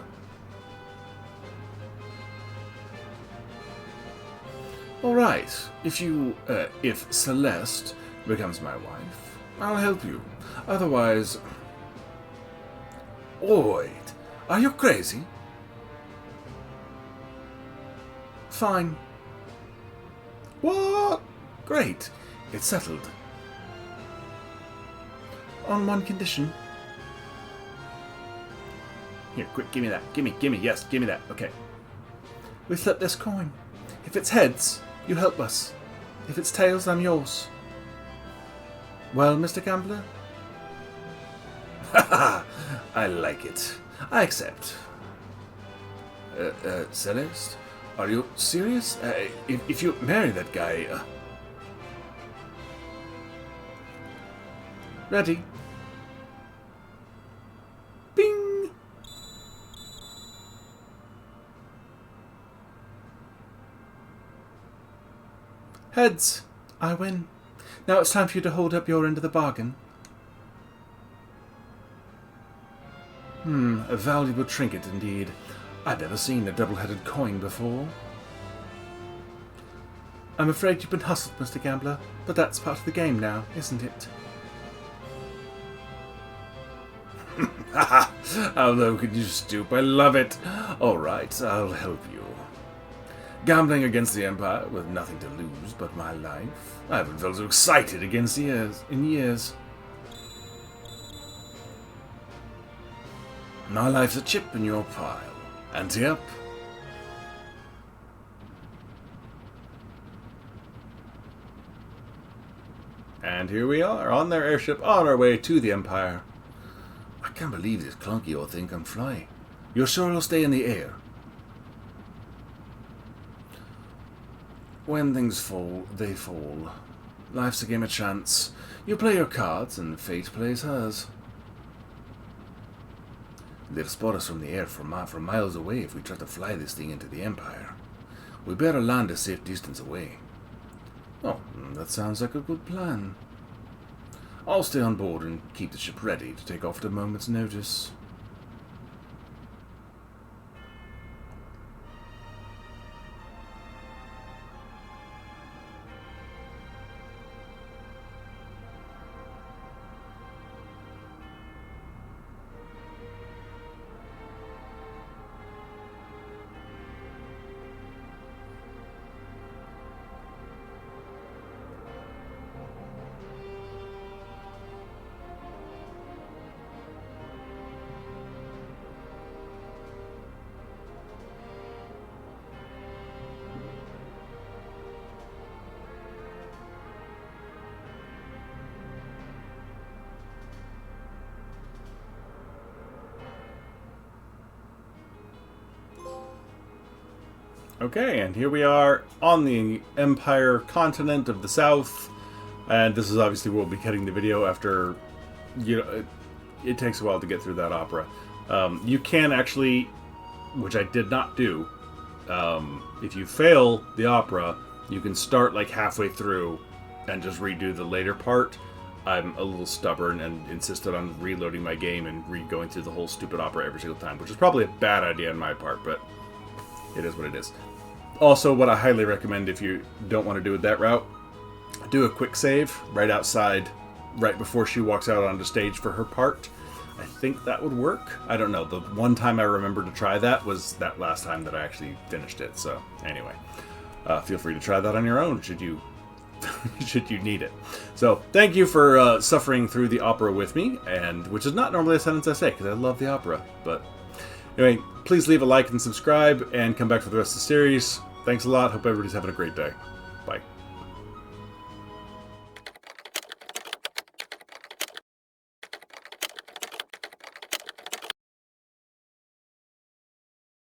Alright, if Celeste becomes my wife, I'll help you. Otherwise... Wait, are you crazy? Fine. What? Great, it's settled. On one condition. Here, quick, give me that. Gimme, yes, give me that. Okay. We flip this coin. If it's heads, you help us. If it's tails, I'm yours. Well, Mr. Gambler? I like it. I accept. Celeste? Are you serious? If you marry that guy... Ready? Bing! Heads. I win. Now it's time for you to hold up your end of the bargain. A valuable trinket indeed. I've never seen a double-headed coin before. I'm afraid you've been hustled, Mr. Gambler, but that's part of the game now, isn't it? How low could you stoop? I love it. Alright, I'll help you. Gambling against the Empire with nothing to lose but my life. I haven't felt so excited in years. My life's a chip in your pile. Ante up. And here we are, on their airship, on our way to the Empire. I can't believe this clunky old thing can fly. You're sure it'll stay in the air? When things fall, they fall. Life's a game of chance. You play your cards, and fate plays hers. They'll spot us from the air from miles away if we try to fly this thing into the Empire. We better land a safe distance away. Oh, that sounds like a good plan. I'll stay on board and keep the ship ready to take off at a moment's notice. Okay, and here we are on the Empire continent of the South, and this is obviously where we'll be cutting the video after, you know, it takes a while to get through that opera. You can actually, which I did not do, if you fail the opera, you can start like halfway through and just redo the later part. I'm a little stubborn and insisted on reloading my game and going through the whole stupid opera every single time, which is probably a bad idea on my part, but it is what it is. Also, what I highly recommend if you don't want to do it that route, do a quick save right outside, right before she walks out onto stage for her part. I think that would work. I don't know. The one time I remember to try that was that last time that I actually finished it. So anyway, feel free to try that on your own should you should you need it. So thank you for suffering through the opera with me, and which is not normally a sentence I say because I love the opera. But anyway, please leave a like and subscribe, and come back for the rest of the series. Thanks a lot. Hope everybody's having a great day. Bye.